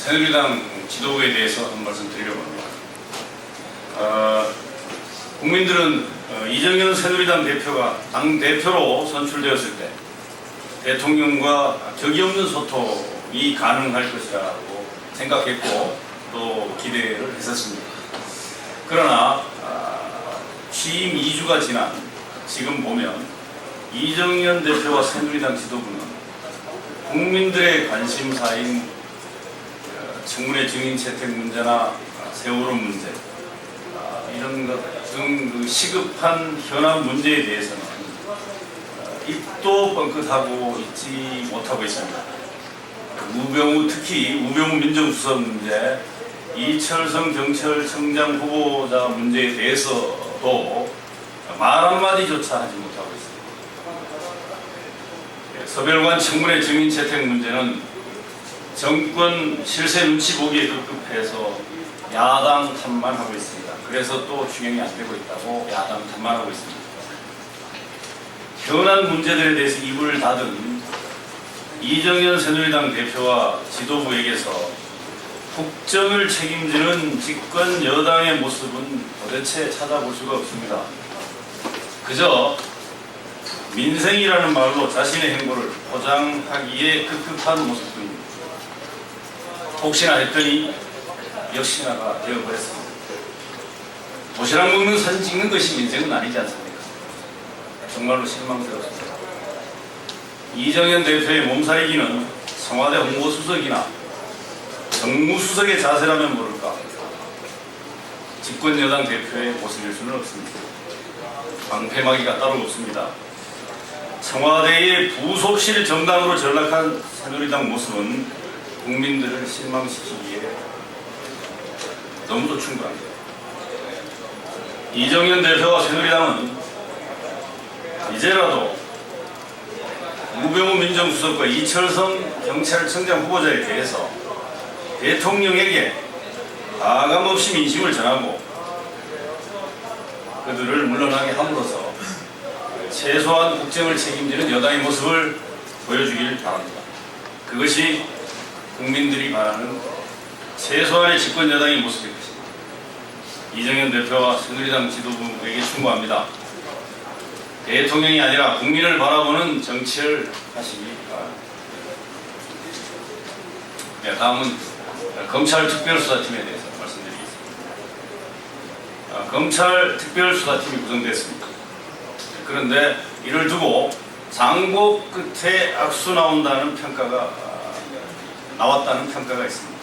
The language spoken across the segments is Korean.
새누리당 지도부에 대해서 한 말씀 드리려고 합니다. 국민들은 이정현 새누리당 대표가 당대표로 선출되었을 때 대통령과 격이 없는 소통이 가능할 것이라고 생각했고 또 기대를 했었습니다. 그러나 취임 2주가 지난 지금 보면 이정현 대표와 새누리당 지도부는 국민들의 관심사인 청문회 증인 채택 문제나 세월호 문제 이런 것 등 시급한 현안 문제에 대해서는 입도 뻥끗하고 있지 못하고 있습니다. 특히 우병우 민정수석 문제, 이철성 경찰청장 후보자 문제에 대해서도 말 한마디조차 하지 못하고 있습니다. 서별관 청문회 증인 채택 문제는 정권 실세 눈치 보기에 급급해서 야당 탓만 하고 있습니다. 그래서 또 진행이 안 되고 있다고 야당 탓만 하고 있습니다. 현안 문제들에 대해서 입을 닫은 이정현 새누리당 대표와 지도부에게서 국정을 책임지는 집권 여당의 모습은 도대체 찾아볼 수가 없습니다. 그저 민생이라는 말로 자신의 행보를 포장하기에 급급한 모습뿐입니다. 혹시나 했더니 역시나가 되어버렸습니다. 도시락 먹는 사진 찍는 것이 민생은 아니지 않습니까? 정말로 실망스럽습니다. 이정현 대표의 몸살이기는 청와대 홍보수석이나 정무수석의 자세라면 모를까 집권여당 대표의 모습일 수는 없습니다. 방패막이가 따로 없습니다. 청와대의 부속실 정당으로 전락한 새누리당 모습은 국민들을 실망시키기에 너무도 충분합니다. 이정현 대표와 새누리당은 이제라도 우병우 민정수석과 이철성 경찰청장 후보자에 대해서 대통령에게 가감없이 민심을 전하고 그들을 물러나게 함으로써 최소한 국정을 책임지는 여당의 모습을 보여주길 바랍니다. 그것이 국민들이 바라는 최소한의 집권 여당의 모습일 것입니다. 이정현 대표와 새누리당 지도부에게 충고합니다. 대통령이 아니라 국민을 바라보는 정치를 하시기 바랍니다. 네, 다음은 검찰특별수사팀에 대해서 말씀드리겠습니다. 검찰특별수사팀이 구성됐습니다. 그런데 이를 두고 장고 끝에 악수 나왔다는 평가가 있습니다.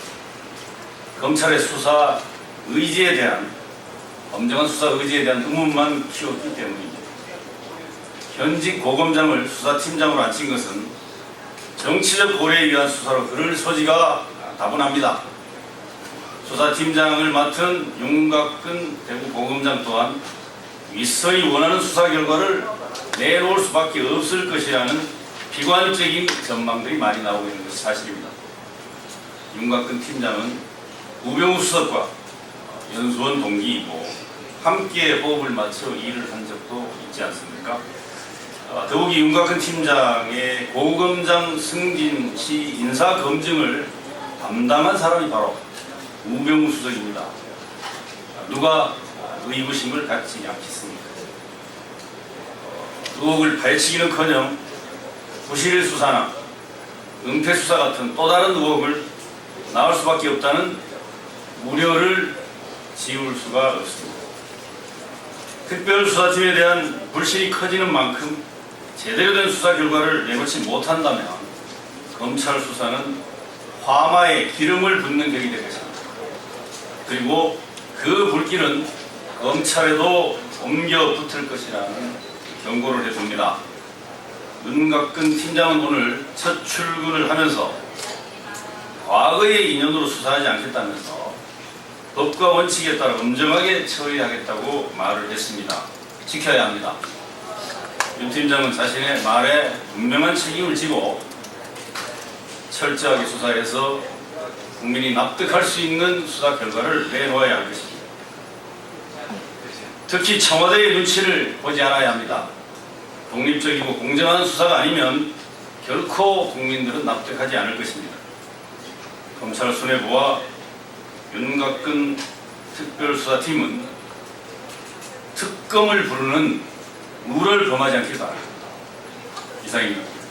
검찰의 수사 의지에 대한 엄정한 수사 의지에 대한 의문만 키웠기 때문입니다. 현직 고검장을 수사팀장으로 앉힌 것은 정치적 고려에 의한 수사로 그럴 소지가 다분합니다. 수사팀장을 맡은 윤곽근 대구 고검장 또한 윗선이 원하는 수사 결과를 내놓을 수밖에 없을 것이라는 비관적인 전망들이 많이 나오고 있는 것이 사실입니다. 윤곽근 팀장은 우병우 수석과 연수원 동기이고 함께 호흡을 맞춰 일을 한 적도 있지 않습니까? 더욱이 윤곽근 팀장의 고검장 승진 시 인사검증을 담당한 사람이 바로 우병우 수석입니다. 누가 의구심을 갖지 않겠습니까? 의혹을 파헤치기는커녕 부실 수사나 은폐 수사 같은 또 다른 의혹을 낳을 수밖에 없다는 우려를 지울 수가 없습니다. 특별수사팀에 대한 불신이 커지는 만큼 제대로 된 수사 결과를 내놓지 못한다면 검찰 수사는 화마에 기름을 붓는 격이 될 것입니다. 그리고 그 불길은 검찰에도 옮겨 붙을 것이라는 경고를 해줍니다. 윤곽근 팀장은 오늘 첫 출근을 하면서 과거의 인연으로 수사하지 않겠다면서 법과 원칙에 따라 엄정하게 처리하겠다고 말을 했습니다. 지켜야 합니다. 윤 팀장은 자신의 말에 분명한 책임을 지고 철저하게 수사해서 국민이 납득할 수 있는 수사 결과를 내놓아야 할 것입니다. 특히 청와대의 눈치를 보지 않아야 합니다. 독립적이고 공정한 수사가 아니면 결코 국민들은 납득하지 않을 것입니다. 검찰 수뇌부와 윤곽근 특별수사팀은 특검을 부르는 우를 범하지 않길 바랍니다. 이상입니다.